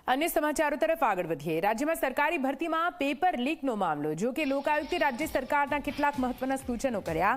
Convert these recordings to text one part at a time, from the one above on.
अन्य समाचारों तरफ आगे बढ़ीए। राज्य में सरकारी भर्ती में पेपर लीकનો મામલો। जो कि लोकायुक्ते राज्य सरकारना કેટલાક મહત્વના સૂચનો કર્યા।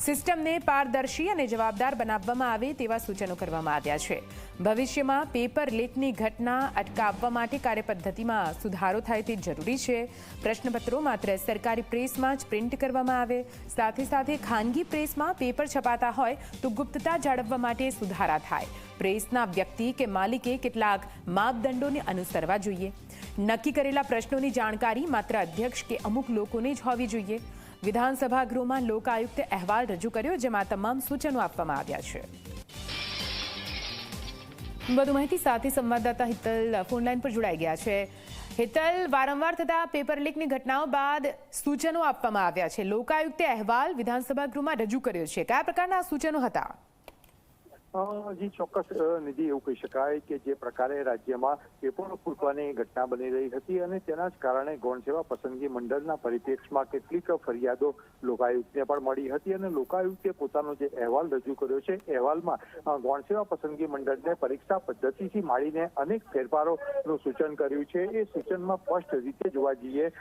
સિસ્ટમને પારદર્શી અને જવાબદાર બનાવવામાં આવે તેવા સૂચનો કરવામાં આવ્યા છે। ભવિષ્યમાં પેપર લીકની ઘટના અટકાવવા માટે કાર્યપદ્ધતિમાં સુધારો થાય તે જરૂરી છે। પ્રશ્નપત્રો માત્ર સરકારી પ્રેસમાં જ પ્રિન્ટ કરવામાં આવે, સાથે સાથે ખાનગી પ્રેસમાં પેપર છપાતા હોય તો ગુપ્તતા જાળવવા માટે સુધારા થાય। પ્રેસના વ્યક્તિ કે માલિકે કેટલાક માપદંડોને અનુસરવા જોઈએ। નક્કી કરેલા પ્રશ્નોની જાણકારી માત્ર અધ્યક્ષ કે અમુક લોકોને જ હોવી જોઈએ। વિધાનસભા ગૃહમાં લોકાયુક્તે અહેવાલ રજૂ કર્યો, જેમાં તમામ સૂચનો આપવામાં આવ્યા છે। વધુ માહિતી સાથે સંવાદદાતા હિતલ ફોનલાઈન પર જોડાઈ ગયા છે। હિતલ, વારંવાર થતા પેપર લીકની ઘટનાઓ બાદ સૂચનો આપવામાં આવ્યા છે। લોકાયુક્તે અહેવાલ વિધાનસભા ગૃહમાં રજૂ કર્યો છે। કયા પ્રકારના સૂચનો હતા? जी ચોક્કસ નિધિ, એવું કહી શકાય કે જે પ્રકારે રાજ્યમાં પેપરો ફૂટવાની ઘટના બની રહી હતી અને તેના જ કારણે ગૌણ સેવા પસંદગી મંડળના પરિપ્રેક્ષમાં કેટલીક ફરિયાદો લોકાયુક્તને પણ મળી હતી અને લોકાયુક્તે પોતાનો જે અહેવાલ રજૂ કર્યો છે, અહેવાલમાં ગૌણ સેવા પસંદગી મંડળને પરીક્ષા પદ્ધતિથી માંડીને અનેક ફેરફારોનું સૂચન કર્યું છે। એ સૂચનમાં સ્પષ્ટ રીતે જોવા જઈએ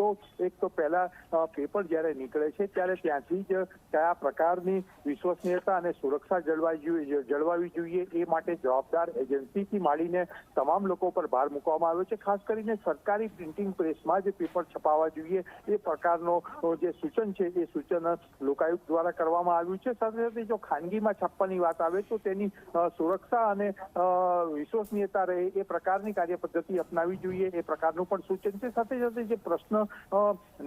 તો એક તો પહેલા પેપર જ્યારે નીકળે છે ત્યારે ત્યાંથી જ કયા પ્રકારની વિશ્વસનીયતા અને સુરક્ષા જળવાવી જોઈએ એ માટે જવાબદાર એજન્સીથી માંડીને તમામ લોકો પર ભાર મૂકવામાં આવ્યો છે। ખાસ કરીને સરકારી પ્રિન્ટિંગ પ્રેસમાં જે પેપર છપાવવા જોઈએ એ પ્રકારનો જે સૂચન છે એ સૂચન લોકાયુક્ત દ્વારા કરવામાં આવ્યું છે। સાથે સાથે જો ખાનગીમાં છાપવાની વાત આવે તો તેની સુરક્ષા અને વિશ્વસનીયતા રહે એ પ્રકારની કાર્યપદ્ધતિ અપનાવી જોઈએ એ પ્રકારનું પણ સૂચન છે। સાથે સાથે જે પ્રશ્ન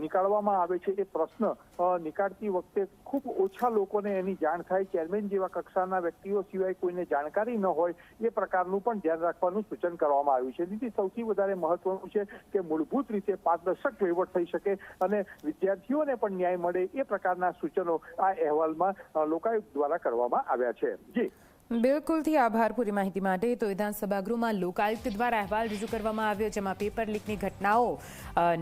નીકાળવામાં આવે છે એ પ્રશ્ન નીકાળતી વખતે ખૂબ ઓછા લોકોને એની જાણ થાય, ચેરમેન જેવા કક્ષાના વ્યક્તિઓ સિવાય કોઈને જાણકારી ન હોય એ પ્રકારનું પણ ધ્યાન રાખવાનું સૂચન કરવામાં આવ્યું છે। તેથી સૌથી વધારે મહત્વનું છે કે મૂળભૂત રીતે પારદર્શક વહીવટ થઈ શકે અને વિદ્યાર્થીઓને પણ ન્યાય મળે એ પ્રકારના સૂચનો આ અહેવાલમાં લોકાયુક્ત દ્વારા કરવામાં આવ્યા છે। જી બિલકુલથી આભાર પૂરી માહિતી માટે। તો વિધાનસભા ગૃહમાં લોકાયુક્ત દ્વારા અહેવાલ રજૂ કરવામાં આવ્યો, જેમાં પેપર લીકની ઘટનાઓ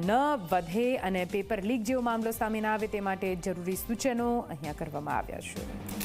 ન વધે અને પેપર લીક જેવો મામલો સામે ન આવે તે માટે જરૂરી સૂચનો અહીંયા કરવામાં આવ્યા છે।